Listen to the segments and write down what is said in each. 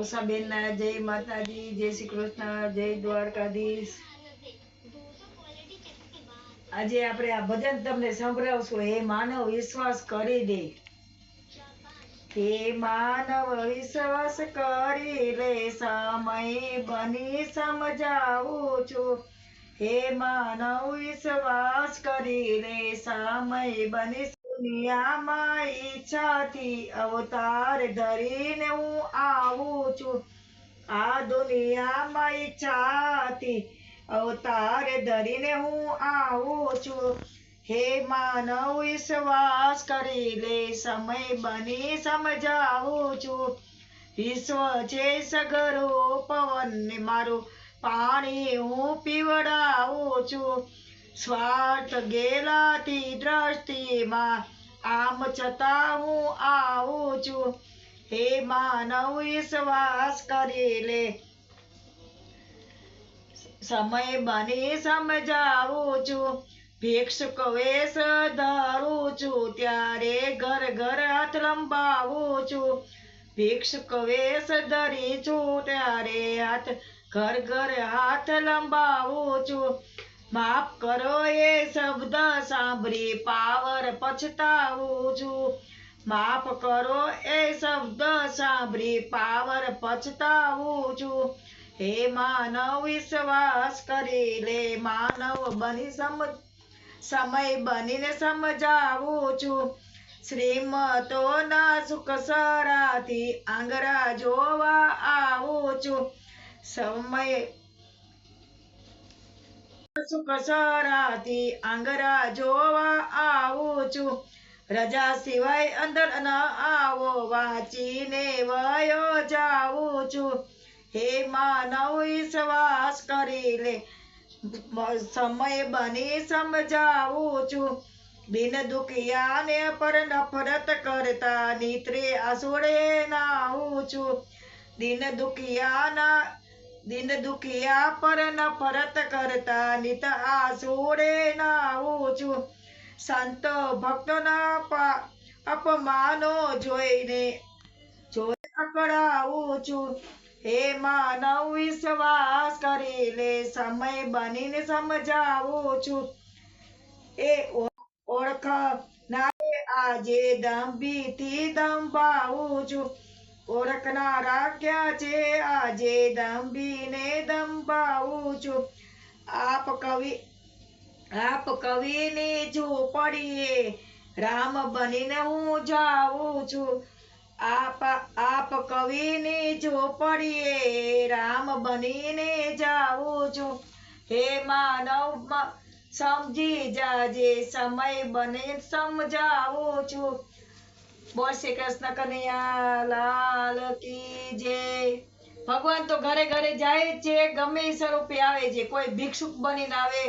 ઉષાબેન ના જય માતાજી, જય શ્રી કૃષ્ણ, જય દ્વારકાધીશ। આજે આપણે આ ભજન તમને સંભળાવશું। હે માનવ વિશ્વાસ કરી દે, હે માનવ વિશ્વાસ કરી લે, સમય બની સમજાવું છું। હે માનવ વિશ્વાસ કરી લે, સમય બની દુનિયામાં ઈચ્છાથી અવતાર ધરીને હું આવું છું। આ દુનિયામાં ઈચ્છાથી અવતાર ધરીને હું આવું છું। હે માનવ વિશ્વાસ કરી લે, સમય બની સમજાવું છું। વિશ્વ છે સગરો પવન ને મારું પાણી હું પીવડાવું છું। સ્વાર્થ ગેલાથી દ્રષ્ટિમાં આમ છતાં હું આવું છું। હે માનવ વિશ્વાસ કરી લે, સમય બની સમજાવું છું। ભિક્ષુક વેશ ધરું છું, ત્યારે ઘર ઘર હાથ લંબાવું છું। ભિક્ષુક વેશ ધરી છું, ત્યારે ઘર ઘર હાથ લંબાવું છું। માફ કરો એ શબ્દ સાંભળી પાવર પછતાવું છું। માફ કરો એ શબ્દ સાંભળી પાવર પછતાવું છું। હે માનવ વિશ્વાસ કરી લે, માનવ બની સમય બનીને સમજાવું છું। શ્રીમતોના સુખ સરાથી આંગળા જોવા આવું છું। સમય સુખ સરાથી આંગળા જોવા આવું છું। રજા સિવાય અંદર ન આવો, વાંચીને વયો જાવું છું। હે માનવ વિશ્વાસ કરી લે, સમય બની સમજાવું છું। દિન દુખિયાને પર નફરત કરતા નીત્રે આસુડે નાહું છું। દિન દુખિયા પર નફરત કરતા નિત આસુડે નાહું છું। સંતો ભક્તોના અપમાનો જોઈને અકળાવું છું। હે માનવ વિશ્વાસ કરી લે, સમય બનીને સમજાવું છું। એ ઓળખનારે આજે દંભીથી દંભાવું છું। ઓળખનારા ક્યાં છે આજે દંભીને દંભાવું છું। આપ કવિની ઝૂંપડીએ રામ બનીને હું જાઉં છું। આપ કવિની ઝૂંપડીએ રામ બનીને જાઉં છું। હે માનવ સમજી જાજે, સમય બને સમજાવું છું। બોલ શ્રી કૃષ્ણ કનૈયા લાલ કી જય। ભગવાન તો ઘરે ઘરે જાય જ છે, ગમે એ સ્વરૂપે આવે છે। કોઈ ભિક્ષુક બનીને આવે,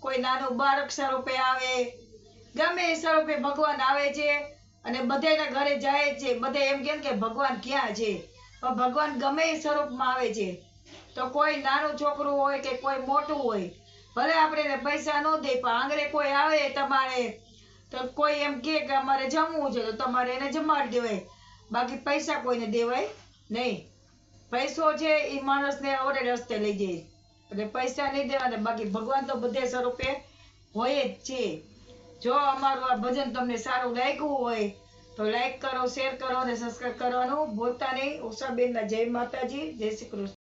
કોઈ નાનું બાળક સ્વરૂપે આવે, ગમે એ સ્વરૂપે ભગવાન આવે છે અને બધાના ઘરે જાય છે। બધા એમ કે ભગવાન ક્યાં છે, પણ ભગવાન ગમે એ સ્વરૂપમાં આવે છે। તો કોઈ નાનું છોકરું હોય કે કોઈ મોટું હોય, ભલે આપણે એને પૈસા ન દે, પણ આંગળે કોઈ આવે તમારે તો કોઈ એમ કે અમારે જમવું છે તો તમારે એને જમાડી દેવાય, બાકી પૈસા કોઈને દેવાય નહીં। પૈસો છે એ માણસને અવળે રસ્તે લઈ જાય, એટલે પૈસા નહીં દેવાના, બાકી ભગવાન તો બધે સ્વરૂપે હોય જ છે। જો અમારું આ ભજન તમને સારું લાગ્યું હોય તો લાઈક કરો, શેર કરો અને સબસ્ક્રાઈબ કરવાનું ભૂલતા નહીં। ઉષાબેનના જય માતાજી, જય શ્રી કૃષ્ણ।